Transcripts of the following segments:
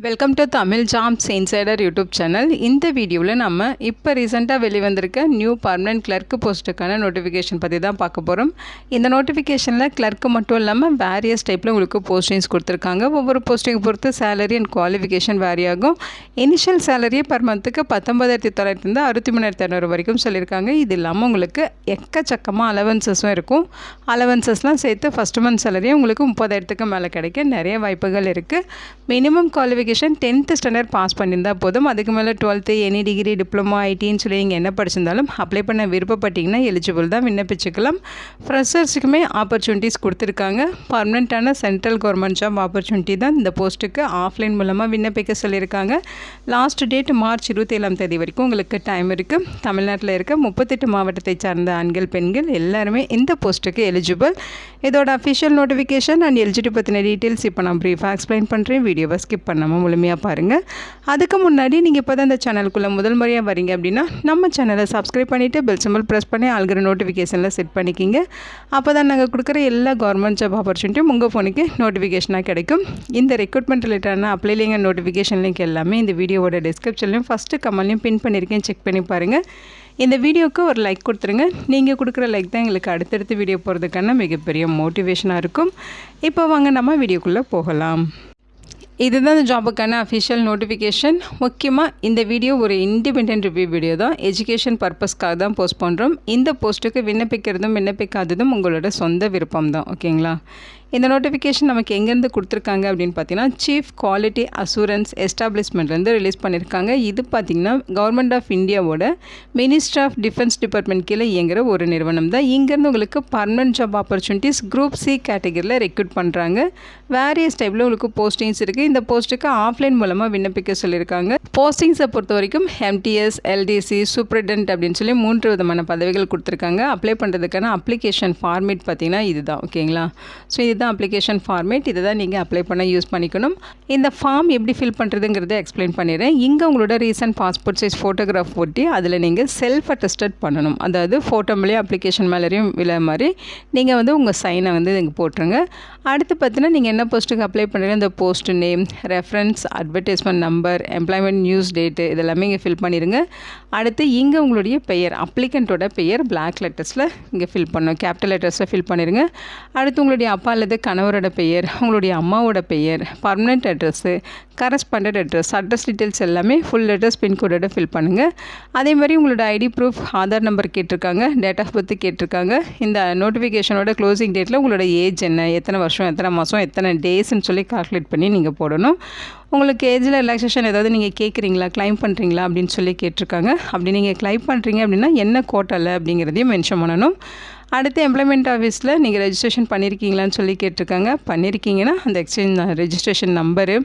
Welcome to Tamil jobs insider YouTube channel. இந்த வீடியோவில் நம்ம இப்போ ரீசெண்டாக வெளிவந்திருக்க நியூ பர்மனெண்ட் கிளர்க்கு போஸ்ட்டுக்கான நோட்டிஃபிகேஷன் பற்றி தான் பார்க்க போகிறோம். இந்த நோட்டிஃபிகேஷனில் கிளர்க்கு மட்டும் இல்லாமல் வேரியஸ் டைப்பில் உங்களுக்கு போஸ்டிங்ஸ் கொடுத்துருக்காங்க. ஒவ்வொரு போஸ்டிங் பொறுத்து சேலரி அண்ட் குவாலிஃபிகேஷன் வேரி ஆகும். இனிஷியல் சேலரியை பர் மந்த்துக்கு 19,900 63,200 வரைக்கும் சொல்லியிருக்காங்க. இது இல்லாமல் உங்களுக்கு எக்கச்சக்கமாக அலவன்சஸும் இருக்கும். அலவன்சஸ்லாம் சேர்த்து ஃபஸ்ட் மந்த் சேலரியை உங்களுக்கு 30,000க்கு மேலே கிடைக்க நிறைய வாய்ப்புகள் இருக்குது. Minimum qualification 10th standard pass பண்ணியிருந்தால் போதும். அதுக்கு மேலே 12th எனி டிகிரி டிப்ளமோ ஐடின்னு சொல்லி நீங்கள் என்ன படிச்சிருந்தாலும் அப்ளை பண்ண விருப்பப்பட்டிங்கன்னா எலிஜிபிள் தான், விண்ணப்பிச்சுக்கலாம். ஃப்ரெஷர்ஸுக்குமே ஆப்பர்ச்சுனிட்டிஸ் கொடுத்துருக்காங்க. பர்மனெண்ட்டான சென்ட்ரல் கவர்மெண்ட் ஜாப் ஆப்பர்ச்சுனிட்டி தான் இந்த போஸ்ட்டுக்கு ஆஃப்லைன் மூலமாக விண்ணப்பிக்க சொல்லியிருக்காங்க. லாஸ்ட் டேட் மார்ச் 27 வரைக்கும் உங்களுக்கு டைம் இருக்குது. தமிழ்நாட்டில் இருக்க 38 மாவட்டத்தை சார்ந்த ஆண்கள் பெண்கள் எல்லாருமே இந்த போஸ்ட்டுக்கு எலிஜிபிள். இதோட அஃபிஷியல் நோட்டிஃபிகேஷன் அண்ட் எலிஜிபிலிட்டி பற்றின டீட்டெயில்ஸ் இப்போ நான் ப்ரீஃபாக எக்ஸ்பிளைன் பண்ணுறேன். வீடியோவை ஸ்கிப் பண்ணாமல் முழுமையாக பாருங்கள். அதுக்கு முன்னாடி நீங்கள் இப்போ தான் இந்த சேனலுக்குள்ளே முதல் முறையாக வரீங்க அப்படின்னா நம்ம சேனலை சப்ஸ்கிரைப் பண்ணிவிட்டு பெல் சிம்பிள் ப்ரெஸ் பண்ணி ஆல்கிற நோட்டிஃபிகேஷனில் செட் பண்ணிக்கிங்க. அப்போ தான் நாங்கள் கொடுக்குற எல்லா கவர்மெண்ட் ஜாப் ஆப்பர்ச்சுனிட்டியும் உங்கள் ஃபோனுக்கு நோட்டிஃபிகேஷனாக கிடைக்கும். இந்த ரெக்ரூட்மெண்ட் ரிலேட்டடான apply link and notification link எல்லாமே இந்த வீடியோவோட டிஸ்கிரிப்ஷன்லையும் ஃபஸ்ட்டு கமெண்ட்லையும் பின் பண்ணியிருக்கேன், செக் பண்ணி பாருங்கள். இந்த வீடியோவுக்கு ஒரு லைக் கொடுத்துருங்க. நீங்கள் கொடுக்குற லைக் தான் எங்களுக்கு அடுத்தடுத்து வீடியோ போகிறதுக்கான மிகப்பெரிய மோட்டிவேஷனாக இருக்கும். இப்போ வாங்க நம்ம வீடியோக்குள்ளே போகலாம். இதுதான் இந்த ஜாபுக்கான அஃபிஷியல் நோட்டிஃபிகேஷன். முக்கியமாக இந்த வீடியோ ஒரு இண்டிபெண்டன்ட் ரிவ்யூ வீடியோ தான், எஜுகேஷன் பர்பஸ்க்காக தான் போஸ்ட் பண்ணுறோம். இந்த போஸ்ட்டுக்கு விண்ணப்பிக்கிறதும் விண்ணப்பிக்காததும் உங்களோட சொந்த விருப்பம் தான், ஓகேங்களா? இந்த நோட்டிஃபிகேஷன் நமக்கு எங்கேருந்து கொடுத்துருக்காங்க அப்படின்னு பார்த்தீங்கன்னா சீஃப் குவாலிட்டி அசூரன்ஸ் எஸ்டாப்ளிஷ்மெண்ட்லேருந்து ரிலீஸ் பண்ணியிருக்காங்க. இது பார்த்திங்கன்னா கவர்மெண்ட் ஆஃப் இந்தியாவோட மினிஸ்ட்ரி ஆஃப் டிஃபென்ஸ் டிபார்ட்மெண்ட் கீழே இயங்குகிற ஒரு நிறுவனம் தான். இங்கேருந்து உங்களுக்கு permanent job opportunities group C கேட்டகரியில் ரெக்ரூட் பண்ணுறாங்க. வேரியஸ் டைப்பில் உங்களுக்கு போஸ்டிங்ஸ் இருக்குது. இந்த போஸ்ட்டுக்கு ஆஃப்லைன் மூலமாக விண்ணப்பிக்க சொல்லியிருக்காங்க. போஸ்டிங்ஸை பொறுத்த வரைக்கும் எம்டிஎஸ், எல்டிசி, சூப்பரிடென்ட் அப்படின்னு சொல்லி 3 விதமான பதவிகள் கொடுத்துருக்காங்க. அப்ளை பண்ணுறதுக்கான அப்ளிகேஷன் ஃபார்மேட் பார்த்திங்கன்னா இதுதான், ஓகேங்களா? ஸோ இதுதான் அப்ளிகேஷன் ஃபார்மேட். இதை தான் நீங்கள் அப்ளை பண்ண யூஸ் பண்ணிக்கணும். இந்த ஃபார்ம் எப்படி ஃபில் பண்ணுறதுங்கிறத எக்ஸ்பிளைன் பண்ணிடுறேன். இங்கே உங்களோட ரீசன்ட் பாஸ்போர்ட் சைஸ் ஃபோட்டோகிராஃப் ஒட்டி அதில் நீங்கள் செல்ஃப் அட்டஸ்டட் பண்ணணும். அதாவது ஃபோட்டோ மேலேயும் அப்ளிகேஷன் மேலேயும் விழ மாதிரி நீங்கள் உங்கள் சைனை இங்கே போட்டுருங்க. அடுத்து பார்த்தீங்கன்னா நீங்கள் என்ன போஸ்ட்டுக்கு அப்ளை பண்ணுறீங்க, இந்த post name, reference, advertisement number, employment news date இதெல்லாமே இங்கே ஃபில் பண்ணிடுங்க. அடுத்து இங்கே உங்களுடைய பெயர், அப்ளிகண்ட்டோட பெயர் பிளாக் லெட்டர்ஸில் இங்கே ஃபில் பண்ணணும், கேபிட்டல் லெட்டர்ஸில் ஃபில் பண்ணிடுங்க. அடுத்து உங்களுடைய அப்பா அல்லது கணவரோட பெயர், உங்களுடைய அம்மாவோட பெயர், permanent address, correspondent address details எல்லாமே ஃபுல் லெட்டர்ஸ் பின்கோடோட ஃபில் பண்ணுங்கள். அதே மாதிரி உங்களோட ஐடி ப்ரூஃப், ஆதார் நம்பர் கேட்டிருக்காங்க, டேட் ஆஃப் பர்த் கேட்டிருக்காங்க. இந்த நோட்டிஃபிகேஷனோட க்ளோசிங் டேட்டில் உங்களோட ஏஜ் என்ன, எத்தனை வருஷம், எத்தனை மாதம், எத்தனை டேஸ்ன்னு சொல்லி கால்குலேட் பண்ணி நீங்கள் போடணும். உங்களுக்கு ஏஜில் ரிலாக்ஸேஷன் ஏதாவது நீங்கள் கேட்குறீங்களா, கிளைம் பண்ணுறீங்களா அப்படின்னு சொல்லி கேட்டிருக்காங்க. அப்படி நீங்கள் கிளைம் பண்ணுறீங்க அப்படின்னா என்ன கோட்டாவில் அப்படிங்கிறதையும் மென்ஷன் பண்ணணும். அடுத்து எம்ப்ளாய்மெண்ட் ஆஃபீஸில் நீங்கள் ரெஜிஸ்ட்ரேஷன் பண்ணியிருக்கீங்களான்னு சொல்லி கேட்டிருக்காங்க. பண்ணியிருக்கீங்கன்னா அந்த எக்ஸ்சேஞ்ச் ரெஜிஸ்ட்ரேஷன் நம்பரு,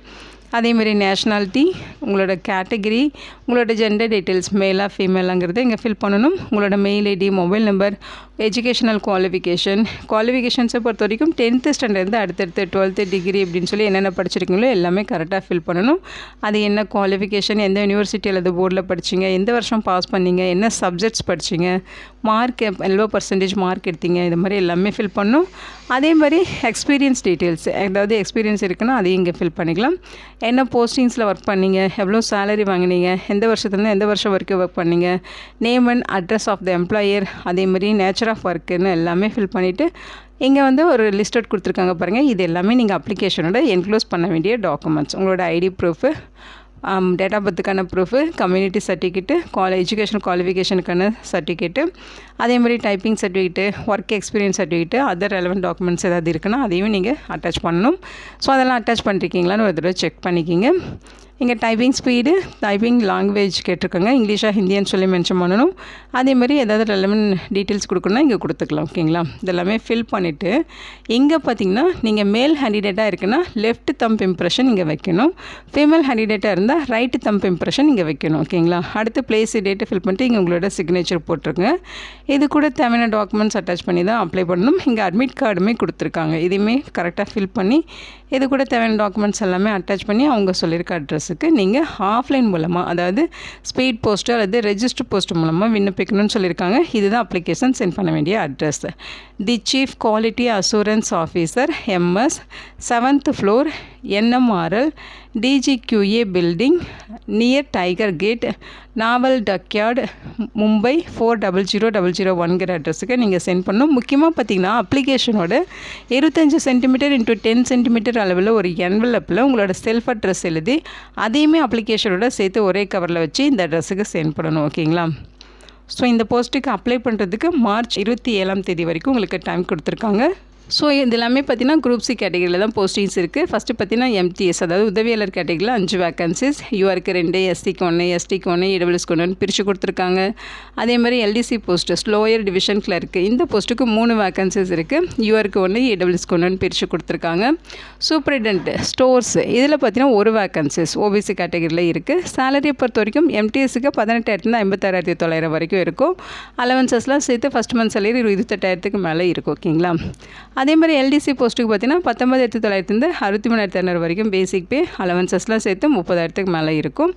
அதேமாதிரி நேஷ்னாலிட்டி, உங்களோட கேட்டகிரி, உங்களோட ஜெண்டர் டீட்டெயில்ஸ் மேலா ஃபீமேலாங்கிறத இங்கே ஃபில் பண்ணணும். உங்களோட mail ID, mobile number, educational குவாலிஃபிகேஷன்ஸை பொறுத்த வரைக்கும் 10th ஸ்டாண்டர்ட் அடுத்தடுத்து 12th டிகிரி அப்படின்னு சொல்லி என்னென்ன படிச்சிருக்கீங்களோ எல்லாமே கரெக்டாக ஃபில் பண்ணணும். அது என்ன குவாலிஃபிகேஷன், எந்த யூனிவர்சிட்டி அல்லது போர்டில் படிச்சிங்க, எந்த வருஷம் பாஸ் பண்ணிங்க, என்ன சப்ஜெக்ட்ஸ் படிச்சிங்க, மார்க் எவ்வளோ பர்சன்டேஜ் மார்க் எடுத்தீங்க, இது மாதிரி எல்லாமே ஃபில் பண்ணணும். அதே மாதிரி எக்ஸ்பீரியன்ஸ் டீட்டெயில்ஸ், ஏதாவது எக்ஸ்பீரியன்ஸ் இருக்குன்னா அதையும் இங்கே ஃபில் பண்ணிக்கலாம். என்ன போஸ்டிங்ஸில் ஒர்க் பண்ணீங்க, எவ்வளோ சேலரி வாங்கினீங்க, எந்த வருஷத்துலேருந்து எந்த வருஷம் வரைக்கும் ஒர்க் பண்ணீங்க, name and address of the employer, அதே மாதிரி நேச்சர் ஆஃப் ஒர்க்குன்னு எல்லாமே ஃபில் பண்ணிவிட்டு இங்கே ஒரு லிஸ்ட் அவுட் கொடுத்துருக்காங்க பாருங்கள். இது எல்லாமே நீங்கள் அப்ளிகேஷனோட என்க்ளோஸ் பண்ண வேண்டிய டாக்குமெண்ட்ஸ். உங்களோட ஐடி ப்ரூஃபு, டேட் ஆஃப் பர்த்துக்கான ப்ரூஃபு, கம்யூனிட்டி சர்டிஃபிகேட்டு, எஜுகேஷன் குவாலிஃபிகேஷனுக்கான சர்டிஃபிகேட்டு, அதே மாதிரி typing certificate, work experience certificate, other relevant documents ஏதாவது இருக்குன்னா அதையும் நீங்கள் அட்டாச் பண்ணணும். ஸோ அதெல்லாம் அட்டாச் பண்ணிருக்கீங்களான்னு ஒரு தடவை செக் பண்ணிக்கிங்க. இங்கே டைப்பிங் ஸ்பீடு, டைப்பிங் லாங்குவேஜ் கேட்டிருக்காங்க, இங்கிலீஷாக ஹிந்தின்னு சொல்லி மென்ஷன் பண்ணணும். அதே மாதிரி ஏதாவது ரெலவெண்ட் டீட்டெயில்ஸ் கொடுக்கணும்னா இங்கே கொடுத்துக்கலாம், ஓகேங்களா? இதெல்லாமே ஃபில் பண்ணிவிட்டு இங்கே பார்த்தீங்கன்னா நீங்கள் மேல் கேண்டிடேட்டாக இருக்குன்னா லெஃப்ட் தம்ப் இம்ப்ரெஷன் இங்கே வைக்கணும். ஃபீமேல் கேண்டிடேட்டாக இருந்தால் ரைட் தம்ப் இம்ப்ரெஷன் இங்கே வைக்கணும், ஓகேங்களா? அடுத்து பிளேஸ் டேட்டு ஃபில் பண்ணிட்டு இங்கே உங்களோட சிக்னேச்சர் போட்டிருங்க. இது கூட தேவையான டாக்குமெண்ட்ஸ் அட்டாச் பண்ணி தான் அப்ளை பண்ணணும். இங்கே அட்மிட் கார்டுமே கொடுத்துருக்காங்க. இதையுமே கரெக்டாக ஃபில் பண்ணி இது கூட தேவையான டாக்குமெண்ட்ஸ் எல்லாமே அட்டாச் பண்ணி அவங்க சொல்லியிருக்க அட்ரஸுக்கு நீங்கள் ஆஃப்லைன் மூலமாக, அதாவது ஸ்பீட் போஸ்ட்டு அல்லது ரெஜிஸ்டர் போஸ்ட் மூலமாக விண்ணப்பிக்கணும்னு சொல்லியிருக்காங்க. இதுதான் அப்ளிகேஷன் சென்ட் பண்ண வேண்டிய address. The chief quality assurance officer MS, 7th floor, NMRL, DGQA building, near tiger gate, naval dockyard, Mumbai 400001 அட்ரஸுக்கு நீங்கள் சென்ட் பண்ணணும். முக்கியமாக பார்த்தீங்கன்னா அப்ளிகேஷனோட 25 சென்டிமீட்டர் × 10 சென்டிமீட்டர் அளவில் ஒரு என்வலப்பில் உங்களோட செல்ஃப் அட்ரஸ் எழுதி அதையுமே அப்ளிகேஷனோட சேர்த்து ஒரே கவரில் வச்சு இந்த அட்ரஸுக்கு சென்ட் பண்ணணும். ஓகேங்களா? ஸோ இந்த போஸ்ட்டுக்கு அப்ளை பண்ணுறதுக்கு மார்ச் 27ஆம் தேதி வரைக்கும் உங்களுக்கு டைம் கொடுத்துருக்காங்க. ஸோ இது எல்லாமே பார்த்தீங்கன்னா குரூப் சி கேட்டகரியில் தான் போஸ்டிங்ஸ் இருக்குது. ஃபஸ்ட்டு பார்த்தீங்கன்னா MTS, அதாவது உதவியாளர் கேட்டகரியில் 5 வேக்கன்சிஸ், URக்கு 2, SCக்கு 1, STக்கு 1, EWSக்கு 1 பிரித்து கொடுத்துருக்காங்க. அதே மாதிரி LDC post slower division clerk இந்த போஸ்ட்டுக்கு 3 வேக்கன்சிஸ் இருக்குது. URக்கு 1, EWSக்கு 1 பிரித்து கொடுத்துருக்காங்க. சூப்பரிடென்ட் ஸ்டோர்ஸ் இதில் பார்த்தீங்கன்னா 1 வேக்கன்சிஸ் OBC கேட்டகரியில் இருக்குது. சேலரியை பொறுத்த வரைக்கும் MTSக்கு 18,000 56,900 வரைக்கும் இருக்கும். அலவன்சஸ்லாம் சேர்த்து ஃபஸ்ட் மந்த் சேலரி 28,000க்கு மேலே இருக்கும். ஓகேங்களா? அதே மாதிரி LDC போஸ்ட்டுக்கு பார்த்தீங்கன்னா 19,900 63,200 வரைக்கும் பேசிக் பே, அலவன்சஸ்லாம் சேர்த்து 30,000க்கு மேலே இருக்கும்.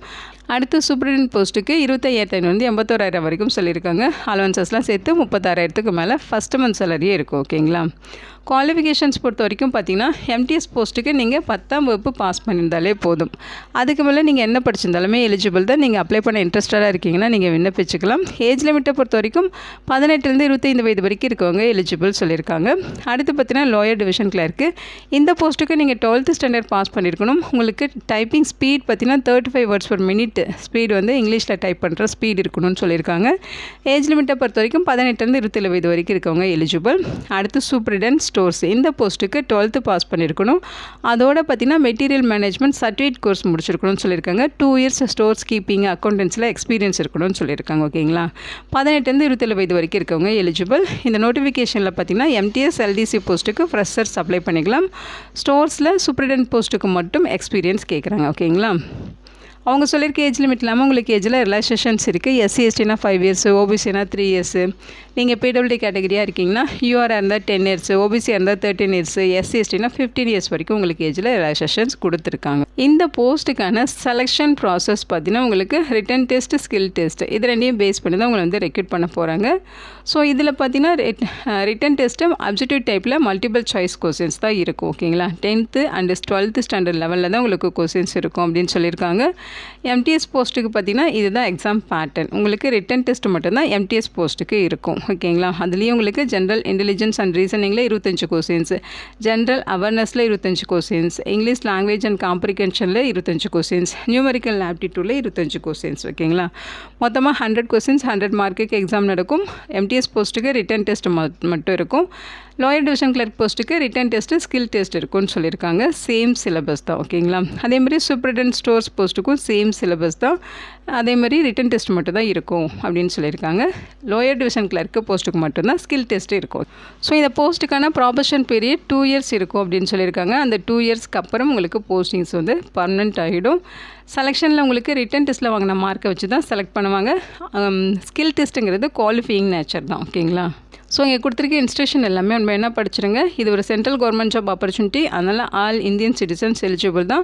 அடுத்து சூப்பரிடென்ட் போஸ்ட்டுக்கு 25,500 81,000 வரைக்கும் சொல்லியிருக்காங்க. அலவன்சஸ்லாம் சேர்த்து 36,000க்கு மேலே ஃபஸ்ட் மந்த் சேலரியே இருக்கும். ஓகேங்களா? குவாலிஃபிகேஷன்ஸ் பொறுத்த வரைக்கும் பார்த்தீங்கன்னா MTS போஸ்ட்டுக்கு நீங்கள் 10ஆம் வகுப்பு பாஸ் பண்ணியிருந்தாலே போதும். அதுக்கு மேலே நீங்கள் என்ன படிச்சிருந்தாலுமே எலிஜிபிள் தான். நீங்கள் அப்ளை பண்ண இன்ட்ரெஸ்டாக இருக்கீங்கன்னா நீங்கள் விண்ணப்பிச்சுக்கலாம். ஏஜ் லிமிட்டை பொறுத்த வரைக்கும் 18 25 வயது வரைக்கும் இருக்கவங்க எலிஜிபிள் சொல்லியிருக்காங்க. அடுத்து பார்த்தீங்கன்னா லோயர் டிவிஷன் கிளர்க்கு இந்த போஸ்ட்டுக்கு நீங்கள் 12th ஸ்டாண்டர்ட் பாஸ் பண்ணியிருக்கணும். உங்களுக்கு டைப்பிங் ஸ்பீட் பார்த்தீங்கன்னா 35 words per minute ஸ்பீடு வந்து இங்கிலீஷில் டைப் பண்ணுற ஸ்பீட் இருக்கணும்னு சொல்லியிருக்காங்க. ஏஜ் லிமிட்டை பொறுத்த வரைக்கும் 18 27 வயது வரைக்கும் இருக்கவங்க எலிஜிபிள். அடுத்து சூப்பரிடென்ட் ஸ்டோர்ஸ் இந்த போஸ்ட்டுக்கு 12th பாஸ் பண்ணியிருக்கணும். அதோட பார்த்தீங்கன்னா மெட்டீரியல் மேனேஜ்மெண்ட் சர்டிஃபிகேட் கோர்ஸ் முடிச்சிருக்கணும்னு சொல்லியிருக்காங்க. 2 years ஸ்டோர்ஸ் கீப்பிங் அக்கௌண்டன்ஸில் எக்ஸ்பீரியன்ஸ் இருக்கணும்னு சொல்லியிருக்காங்க. ஓகேங்களா? 18 27 வயது வரைக்கும் இருக்கவங்க எலிஜிபிள். இந்த நோட்டிஃபிகேஷனில் பார்த்தீங்கன்னா MTS LDC போஸ்ட்டுக்கு ஃப்ரெஷர்ஸ் அப்ளை பண்ணிக்கலாம். ஸ்டோர்ஸில் சூப்பரிடென்ட் போஸ்ட்டுக்கு மட்டும் எக்ஸ்பீரியன்ஸ் கேட்குறாங்க. ஓகேங்களா? அவங்க சொல்லியிருக்க ஏஜ் லிமிட் இல்லாமல் உங்களுக்கு ஏஜில் ரிலாக்ஸேஷன்ஸ் இருக்குது. SC STனா 5 years, OBCனா 3 years. நீங்கள் PWD கேட்டகரியாக இருக்கீங்கன்னா UR இருந்தால் 10 years, OBC இருந்தால் 13 years, SC STனா 15 years வரைக்கும் உங்களுக்கு ஏஜில் ரிலாக்ஸேஷன்ஸ் கொடுத்துருக்காங்க. இந்த போஸ்ட்டுக்கான செலெக்ஷன் ப்ராசஸ் பார்த்தீங்கன்னா உங்களுக்கு ரிட்டன் டெஸ்ட், ஸ்கில் டெஸ்ட் இது ரெண்டையும் பேஸ் பண்ணி தான் உங்களை வந்து ரெக்ரூட் பண்ண போகிறாங்க. ஸோ இதில் பார்த்தீங்கன்னா ரிட்டன் டெஸ்ட்டு அப்ஜெக்டிவ் டைப்பில் மல்டிபிள் சாய்ஸ் கொஸ்டின்ஸ் தான் இருக்கும். ஓகேங்களா? 10th and 12th ஸ்டாண்டர்ட் லெவலில் தான் உங்களுக்கு கொஸ்டின்ஸ் இருக்கும் அப்படின்னு சொல்லியிருக்காங்க. MTS போஸ்ட்டுக்கு பார்த்தீங்கன்னா இதுதான் எக்ஸாம் பேட்டர்ன். உங்களுக்கு ரிட்டன் டெஸ்ட் மட்டும்தான் MTS போஸ்ட்டுக்கு இருக்கும். ஓகேங்களா? அதுலேயும் உங்களுக்கு ஜென்ரல் இன்டெலிஜென்ஸ் அண்ட் ரீசனிங்கில் 25 கொஸ்டின்ஸ், ஜென்ரல் அவேர்னஸில் 25 கொஸ்டின்ஸ், இங்கிலீஷ் லாங்குவேஜ் அண்ட் காம்ப்ரிகென்ஷனில் 25 கொஸ்டின்ஸ், நியூமரிக்கல் ஆப்டிடியூடில் 25 கொஸ்டின்ஸ். ஓகேங்களா? மொத்தமாக 100 கொஸ்டின்ஸ் 100 மார்க்குக்கு எக்ஸாம் நடக்கும். MTS போஸ்ட்டுக்கு ரிட்டன் டெஸ்ட் மட்டும் இருக்கும். லோயர் டிவிஷன் கிளர்க் போஸ்ட்டுக்கு ரிட்டன் டெஸ்ட்டு, ஸ்கில் டெஸ்ட் இருக்குன்னு சொல்லியிருக்காங்க. சேம் சிலபஸ் தான். ஓகேங்களா? அதேமாதிரி சூப்பரிடென்ட் ஸ்டோர்ஸ் போஸ்ட்டுக்கும் சேம் சிலபஸ் தான். அதேமாதிரி ரிட்டன் டெஸ்ட் மட்டும் தான் இருக்கும் அப்படின்னு சொல்லியிருக்காங்க. லோயர் டிவிஷன் கிளர்க்கு போஸ்ட்டுக்கு மட்டும்தான் ஸ்கில் டெஸ்ட்டு இருக்கும். ஸோ இந்த போஸ்ட்டுக்கான ப்ராபஷன் பீரியட் 2 years இருக்கும் அப்படின்னு சொல்லியிருக்காங்க. அந்த 2 yearsக்கு அப்புறம் உங்களுக்கு போஸ்டிங்ஸ் வந்து பர்மனெண்ட் ஆகிடும். செலெக்ஷனில் உங்களுக்கு ரிட்டன் டெஸ்ட்டில் வாங்கின மார்க்கை வச்சு தான் செலக்ட் பண்ணுவாங்க. ஸ்கில் டெஸ்ட்டுங்கிறது குவாலிஃபையிங் நேச்சர் தான். ஓகேங்களா? ஸோ இங்கே கொடுத்துருக்க இன்ஸ்ட்ரக்ஷன் எல்லாமே நம்ம என்ன படிச்சிருங்க. இது ஒரு சென்ட்ரல் கவர்மெண்ட் ஜாப் ஆப்பர்ச்சுனிட்டி. அதனால் ஆல் இந்தியன் சிட்டிசன்ஸ் எலிஜிபிள் தான்.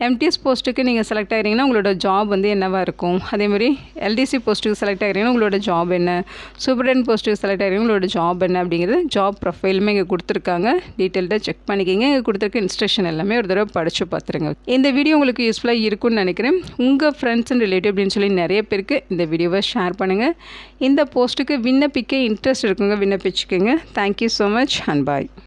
MTS போஸ்ட்டுக்கு நீங்கள் செலக்ட் ஆகிறீங்கன்னா உங்களோட ஜாப் வந்து என்னவாக இருக்கும். அதேமாதிரி LDC போஸ்ட்டுக்கு செலக்ட் ஆகிறீங்கன்னா உங்களோட ஜாப் என்ன, சூப்பரிடென்ட் போஸ்ட்டுக்கு செலக்ட் ஆகிறீங்கன்னா உங்களோட ஜாப் என்ன அப்படிங்கிறது ஜாப் ப்ரொஃபைலுமே இங்கே கொடுத்துருக்காங்க. டீட்டெயில்டாக செக் பண்ணிக்கிங்க. இங்கே கொடுத்துருக்க இன்ஸ்ட்ரக்ஷன் எல்லாமே ஒரு தடவை படித்து பார்த்துருங்க. இந்த வீடியோ உங்களுக்கு யூஸ்ஃபுல்லாக இருக்கும்னு நினைக்கிறேன். உங்கள் ஃப்ரெண்ட்ஸ் அண்ட் ரிலேட்டிவ் அப்படின்னு சொல்லி நிறைய பேருக்கு இந்த வீடியோவை ஷேர் பண்ணுங்கள். இந்த போஸ்ட்டுக்கு விண்ணப்பிக்க இன்ட்ரெஸ்ட் இருக்குங்க, விண்ணப்பிச்சுக்கோங்க. Thank you so much and bye.